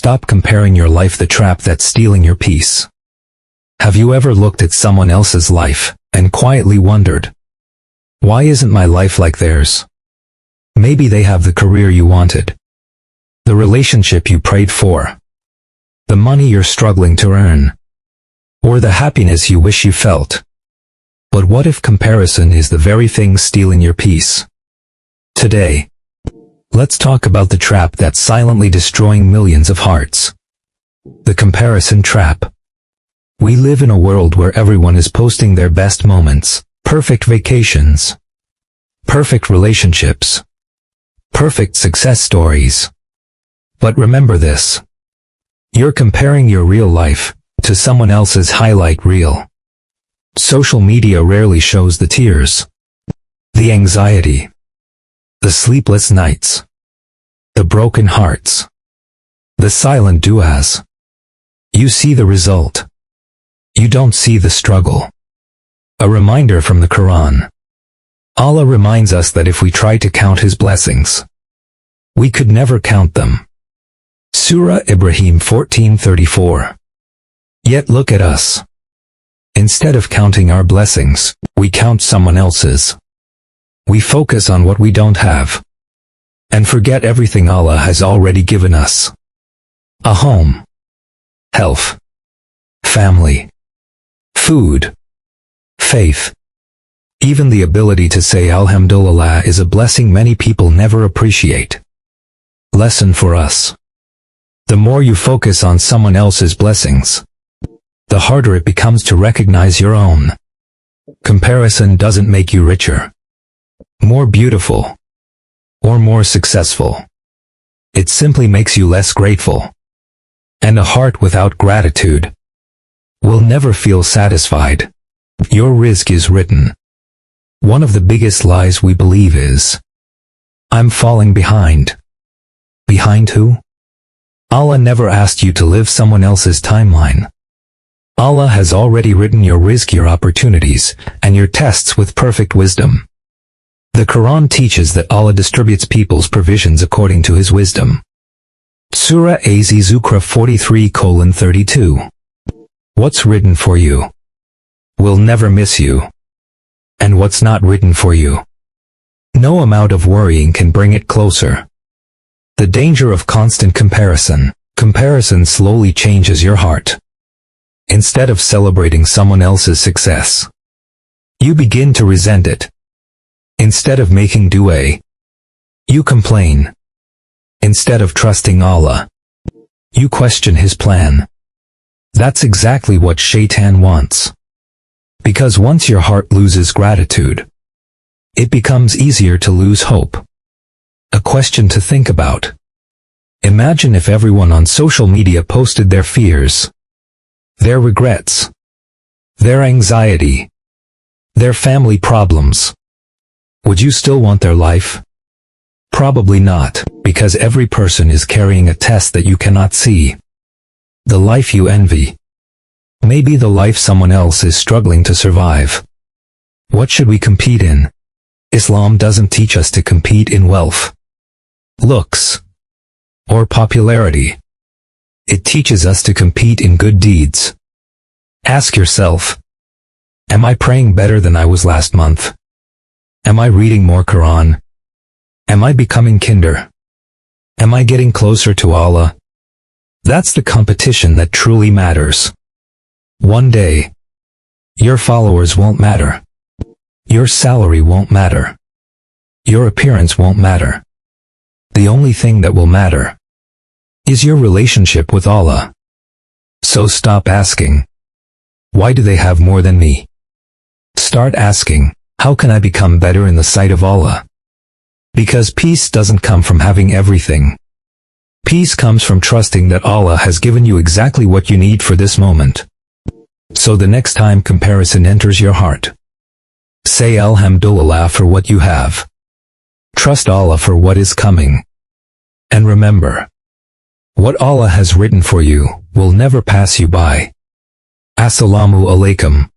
Stop comparing your life, the trap that's stealing your peace. Have you ever looked at someone else's life and quietly wondered, why isn't my life like theirs? Maybe they have the career you wanted, the relationship you prayed for, the money you're struggling to earn, or the happiness you wish you felt. But what if comparison is the very thing stealing your peace? Today, let's talk about the trap that's silently destroying millions of hearts. The comparison trap. We live in a world where everyone is posting their best moments, perfect vacations, perfect relationships, perfect success stories. But remember this. You're comparing your real life to someone else's highlight reel. Social media rarely shows the tears, the anxiety, the sleepless nights, the broken hearts, the silent du'as. You see the result. You don't see the struggle. A reminder from the Quran. Allah reminds us that if we try to count His blessings, we could never count them. Surah Ibrahim 14:34. Yet look at us. Instead of counting our blessings, we count someone else's. We focus on what we don't have, and forget everything Allah has already given us. A home, health, family, food, faith. Even the ability to say Alhamdulillah is a blessing many people never appreciate. Lesson for us. The more you focus on someone else's blessings, the harder it becomes to recognize your own. Comparison doesn't make you richer, more beautiful, or more successful. It simply makes you less grateful. And a heart without gratitude will never feel satisfied. Your rizq is written. One of the biggest lies we believe is, I'm falling behind. Behind who? Allah never asked you to live someone else's timeline. Allah has already written your rizq, your opportunities, and your tests with perfect wisdom. The Quran teaches that Allah distributes people's provisions according to His wisdom. Surah Az-Zukhruf 43:32. What's written for you will never miss you. And what's not written for you, no amount of worrying can bring it closer. The danger of constant comparison. Comparison slowly changes your heart. Instead of celebrating someone else's success, you begin to resent it. Instead of making dua, you complain. Instead of trusting Allah, you question His plan. That's exactly what Shaitan wants. Because once your heart loses gratitude, it becomes easier to lose hope. A question to think about. Imagine if everyone on social media posted their fears, their regrets, their anxiety, their family problems. Would you still want their life? Probably not, because every person is carrying a test that you cannot see. The life you envy. Maybe the life someone else is struggling to survive. What should we compete in? Islam doesn't teach us to compete in wealth, looks, or popularity. It teaches us to compete in good deeds. Ask yourself, am I praying better than I was last month? Am I reading more Quran? Am I becoming kinder? Am I getting closer to Allah? That's the competition that truly matters. One day, your followers won't matter. Your salary won't matter. Your appearance won't matter. The only thing that will matter is your relationship with Allah. So stop asking, why do they have more than me? Start asking, how can I become better in the sight of Allah? Because peace doesn't come from having everything. Peace comes from trusting that Allah has given you exactly what you need for this moment. So the next time comparison enters your heart, say Alhamdulillah for what you have. Trust Allah for what is coming. And remember, what Allah has written for you will never pass you by. Assalamu alaikum.